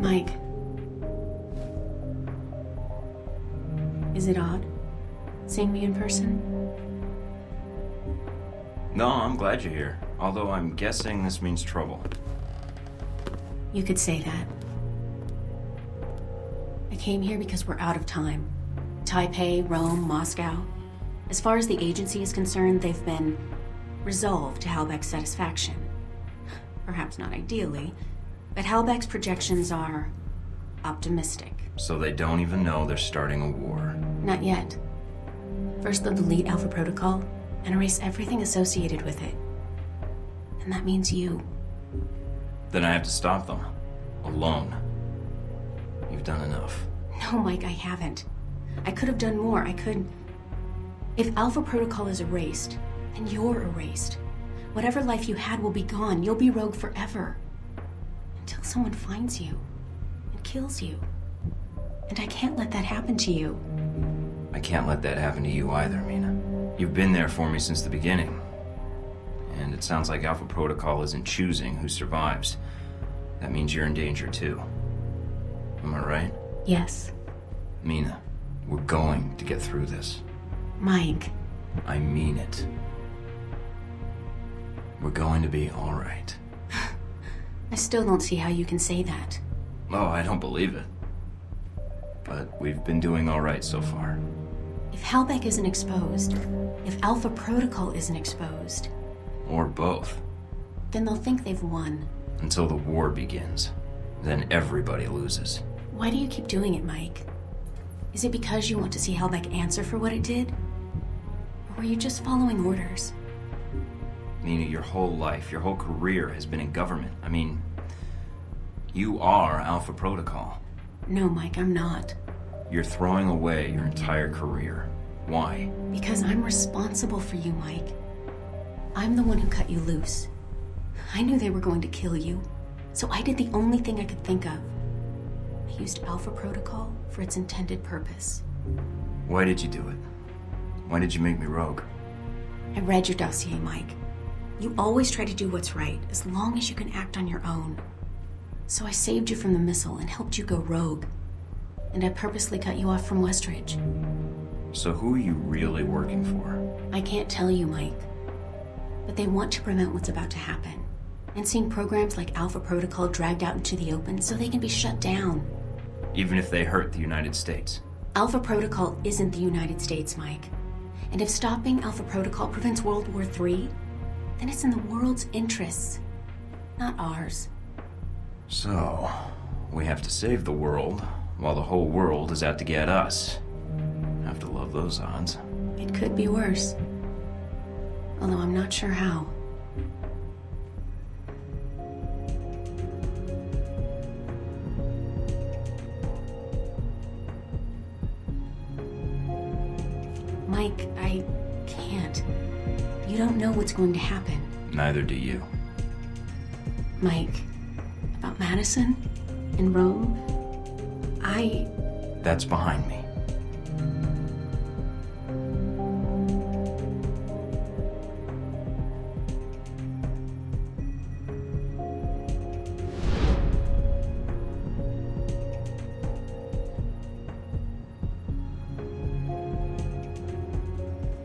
Mike. Is it odd, seeing me in person? No, I'm glad you're here. Although I'm guessing this means trouble. You could say that. I came here because we're out of time. Taipei, Rome, Moscow. As far as the agency is concerned, they've been resolved to Halbeck's satisfaction. Perhaps not ideally, but Halbeck's projections are optimistic. So they don't even know they're starting a war. Not yet. First they'll delete Alpha Protocol and erase everything associated with it. And that means you. Then I have to stop them. Alone. You've done enough. No, Mike, I haven't. I could have done more. If Alpha Protocol is erased, then you're erased. Whatever life you had will be gone. You'll be rogue forever. Until someone finds you and kills you. And I can't let that happen to you. I can't let that happen to you either, Mina. You've been there for me since the beginning. And it sounds like Alpha Protocol isn't choosing who survives. That means you're in danger too. Am I right? Yes. Mina, we're going to get through this. Mike. I mean it. We're going to be all right. I still don't see how you can say that. Oh, I don't believe it. But we've been doing all right so far. If Halbeck isn't exposed, if Alpha Protocol isn't exposed... Or both. Then they'll think they've won. Until the war begins. Then everybody loses. Why do you keep doing it, Mike? Is it because you want to see Halbeck answer for what it did? Or were you just following orders? Mina, your whole life, your whole career has been in government. I mean, you are Alpha Protocol. No, Mike, I'm not. You're throwing away your entire career. Why? Because I'm responsible for you, Mike. I'm the one who cut you loose. I knew they were going to kill you, so I did the only thing I could think of. I used Alpha Protocol for its intended purpose. Why did you do it? Why did you make me rogue? I read your dossier, Mike. You always try to do what's right, as long as you can act on your own. So I saved you from the missile and helped you go rogue. And I purposely cut you off from Westridge. So who are you really working for? I can't tell you, Mike. But they want to prevent what's about to happen. And seeing programs like Alpha Protocol dragged out into the open so they can be shut down. Even if they hurt the United States? Alpha Protocol isn't the United States, Mike. And if stopping Alpha Protocol prevents World War III, then it's in the world's interests, not ours. So, we have to save the world, while the whole world is out to get us. Have to love those odds. It could be worse. Although I'm not sure how. Mike, I can't. You don't know what's going to happen. Neither do you. Mike, about Madison and Rome, That's behind me.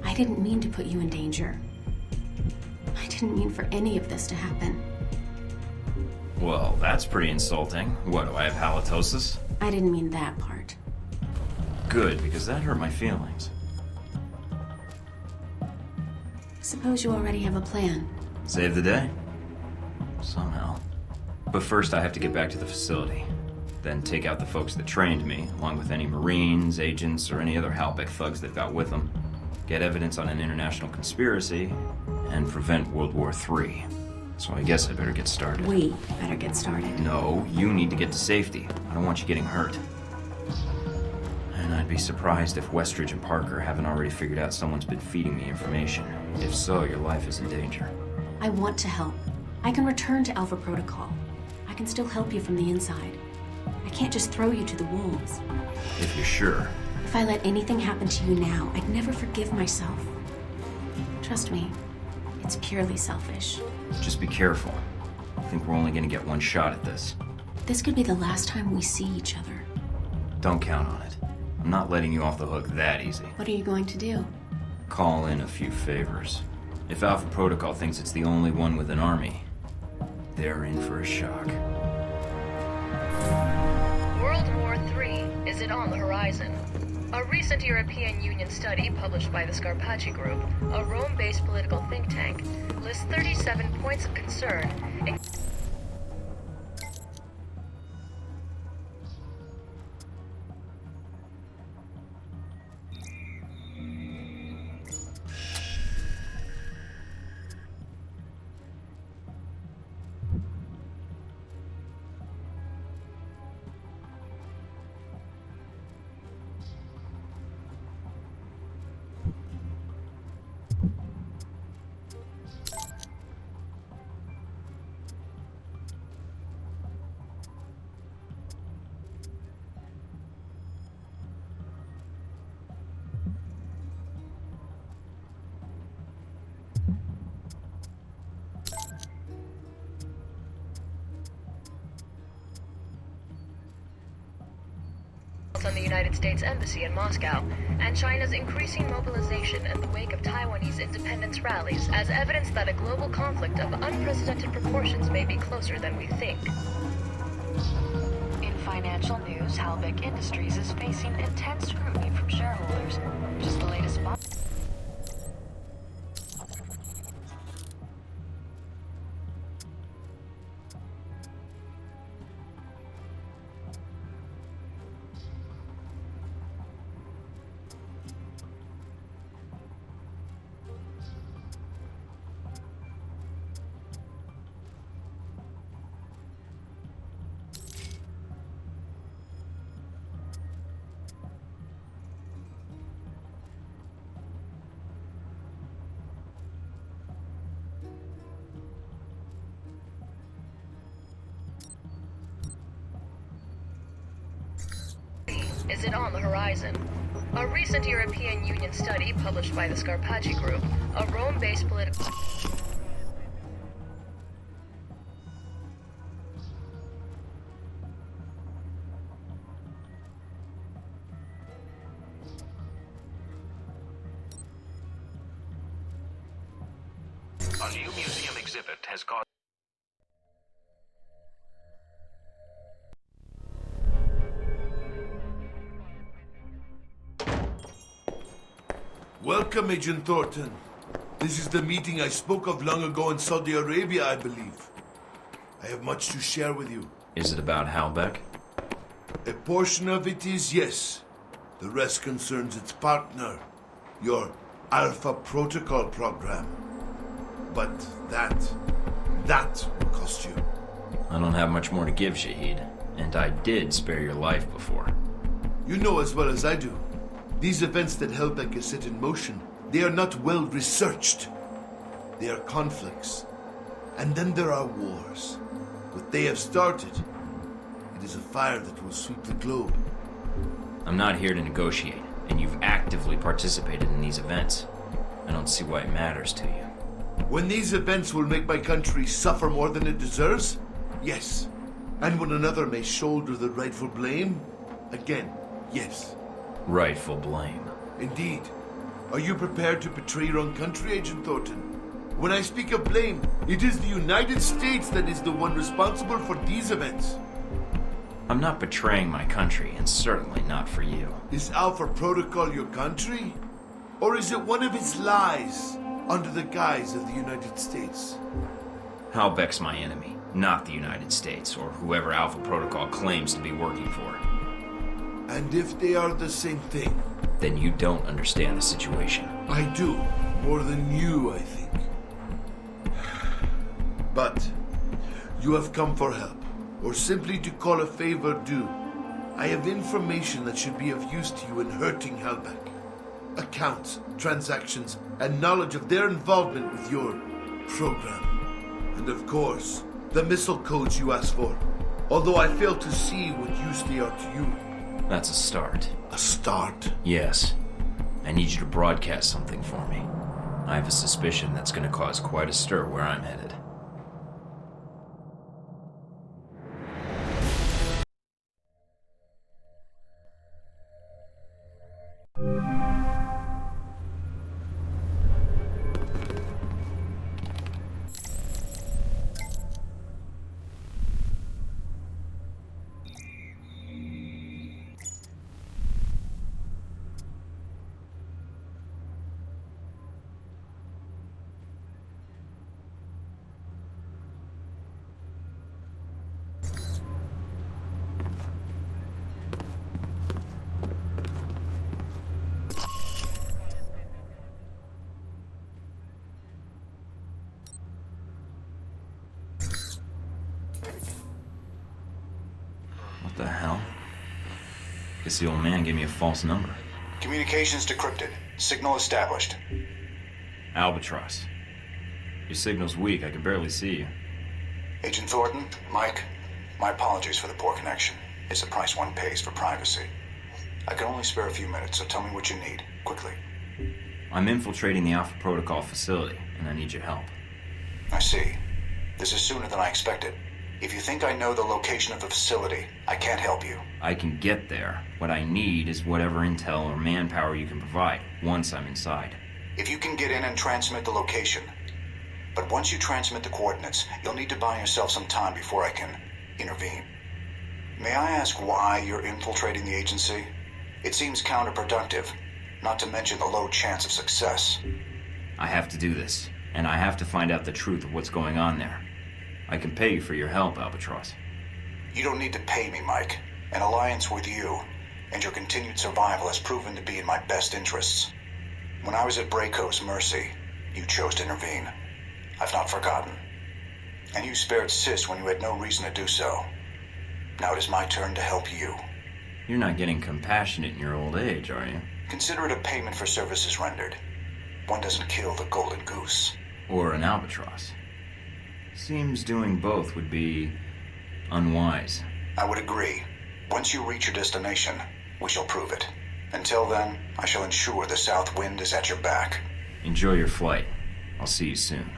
I didn't mean to put you in danger. I didn't mean for any of this to happen. Well, that's pretty insulting. What, do I have halitosis? I didn't mean that part. Good, because that hurt my feelings. Suppose you already have a plan. Save the day? Somehow. But first I have to get back to the facility. Then take out the folks that trained me, along with any Marines, agents, or any other Halbeck thugs that got with them. Get evidence on an international conspiracy, and prevent World War III. So I guess I better get started. We better get started. No, you need to get to safety. I don't want you getting hurt. And I'd be surprised if Westridge and Parker haven't already figured out someone's been feeding me information. If so, your life is in danger. I want to help. I can return to Alpha Protocol. I can still help you from the inside. I can't just throw you to the wolves. If you're sure. If I let anything happen to you now, I'd never forgive myself. Trust me, it's purely selfish. Just be careful. I think we're only gonna get one shot at this. This could be the last time we see each other. Don't count on it. I'm not letting you off the hook that easy. What are you going to do? Call in a few favors. If Alpha Protocol thinks it's the only one with an army, they're in for a shock. World War III, is it on the horizon? A recent European Union study published by the Scarpacci Group, a Rome-based political think tank, lists 37 points of concern. On the United States Embassy in Moscow, and China's increasing mobilization in the wake of Taiwanese independence rallies as evidence that a global conflict of unprecedented proportions may be closer than we think. In financial news, Halbeck Industries is facing intense scrutiny from shareholders. Just the latest Is it on the horizon? A recent European Union study published by the Scarpacci Group, a Rome-based political... A new museum exhibit has caused... Welcome, Agent Thorton. This is the meeting I spoke of long ago in Saudi Arabia, I believe. I have much to share with you. Is it about Halbeck? A portion of it is yes. The rest concerns its partner, your Alpha Protocol program. But that will cost you. I don't have much more to give, Shahid. And I did spare your life before. You know as well as I do. These events that Halbeck has set in motion, they are not well researched. They are conflicts. And then there are wars. What they have started, it is a fire that will sweep the globe. I'm not here to negotiate, and you've actively participated in these events. I don't see why it matters to you. When these events will make my country suffer more than it deserves? Yes. And when another may shoulder the rightful blame? Again, yes. Rightful blame. Indeed. Are you prepared to betray your own country, Agent Thornton? When I speak of blame, it is the United States that is the one responsible for these events. I'm not betraying my country, and certainly not for you. Is Alpha Protocol your country? Or is it one of its lies under the guise of the United States? Halbeck's my enemy, not the United States, or whoever Alpha Protocol claims to be working for. And if they are the same thing? Then you don't understand the situation. I do. More than you, I think. But you have come for help, or simply to call a favor due. I have information that should be of use to you in hurting Halbeck. Accounts, transactions, and knowledge of their involvement with your program. And of course, the missile codes you asked for. Although I fail to see what use they are to you. That's a start. A start? Yes. I need you to broadcast something for me. I have a suspicion that's going to cause quite a stir where I'm headed. Guess the old man gave me a false number. Communications decrypted. Signal established. Albatross. Your signal's weak. I can barely see you. Agent Thornton, Mike, my apologies for the poor connection. It's the price one pays for privacy. I can only spare a few minutes, so tell me what you need, quickly. I'm infiltrating the Alpha Protocol facility, and I need your help. I see. This is sooner than I expected. If you think I know the location of the facility, I can't help you. I can get there. What I need is whatever intel or manpower you can provide, once I'm inside. If you can get in and transmit the location. But once you transmit the coordinates, you'll need to buy yourself some time before I can intervene. May I ask why you're infiltrating the agency? It seems counterproductive, not to mention the low chance of success. I have to do this, and I have to find out the truth of what's going on there. I can pay you for your help, Albatross. You don't need to pay me, Mike. An alliance with you and your continued survival has proven to be in my best interests. When I was at Braco's mercy, you chose to intervene. I've not forgotten. And you spared Sis when you had no reason to do so. Now it is my turn to help you. You're not getting compassionate in your old age, are you? Consider it a payment for services rendered. One doesn't kill the golden goose. Or an albatross. Seems doing both would be unwise. I would agree. Once you reach your destination, we shall prove it. Until then, I shall ensure the south wind is at your back. Enjoy your flight. I'll see you soon.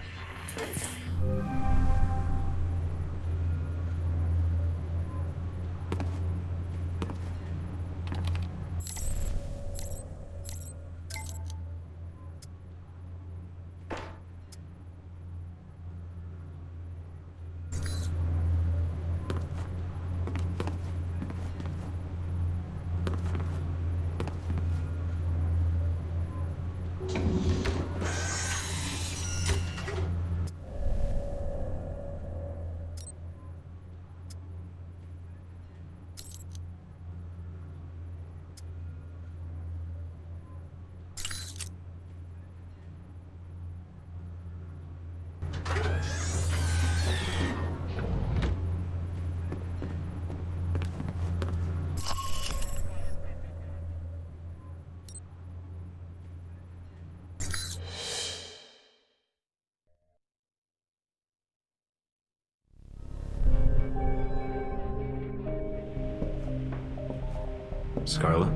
Scarlet?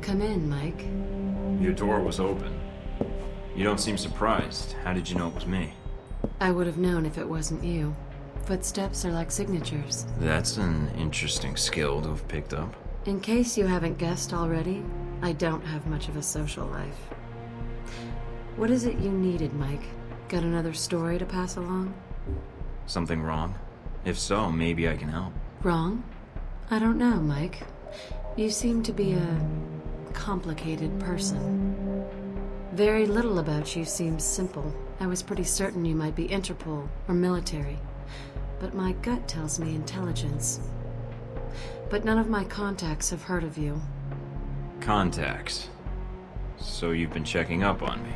Come in, Mike. Your door was open. You don't seem surprised. How did you know it was me? I would have known if it wasn't you. Footsteps are like signatures. That's an interesting skill to have picked up. In case you haven't guessed already, I don't have much of a social life. What is it you needed, Mike? Got another story to pass along? Something wrong? If so, maybe I can help. Wrong? I don't know, Mike. You seem to be a complicated person. Very little about you seems simple. I was pretty certain you might be Interpol or military, but my gut tells me intelligence. But none of my contacts have heard of you. Contacts? So you've been checking up on me?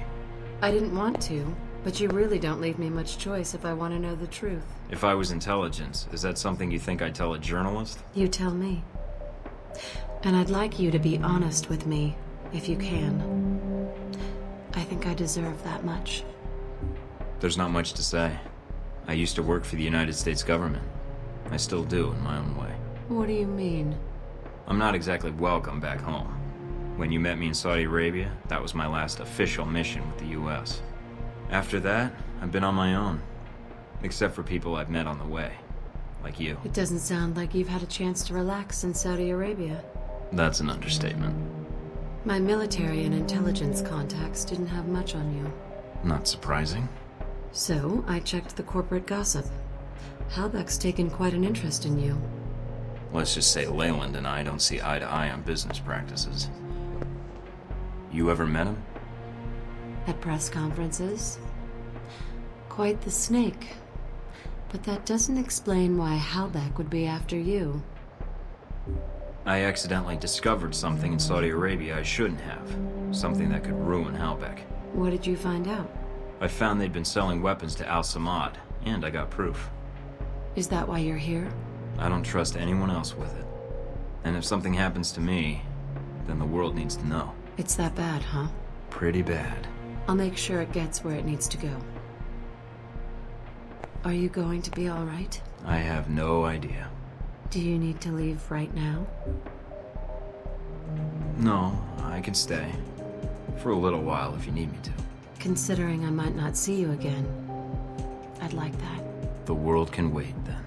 I didn't want to, but you really don't leave me much choice if I want to know the truth. If I was intelligence, is that something you think I'd tell a journalist? You tell me. And I'd like you to be honest with me, if you can. I think I deserve that much. There's not much to say. I used to work for the United States government. I still do, in my own way. What do you mean? I'm not exactly welcome back home. When you met me in Saudi Arabia, that was my last official mission with the US. After that, I've been on my own. Except for people I've met on the way. Like you. It doesn't sound like you've had a chance to relax in Saudi Arabia. That's an understatement. My military and intelligence contacts didn't have much on you. Not surprising. So, I checked the corporate gossip. Halbeck's taken quite an interest in you. Let's just say Leyland and I don't see eye to eye on business practices. You ever met him? At press conferences. Quite the snake. But that doesn't explain why Halbeck would be after you. I accidentally discovered something in Saudi Arabia I shouldn't have. Something that could ruin Halbeck. What did you find out? I found they'd been selling weapons to Al Samad, and I got proof. Is that why you're here? I don't trust anyone else with it. And if something happens to me, then the world needs to know. It's that bad, huh? Pretty bad. I'll make sure it gets where it needs to go. Are you going to be all right? I have no idea. Do you need to leave right now? No, I can stay. For a little while if you need me to. Considering I might not see you again, I'd like that. The world can wait, then.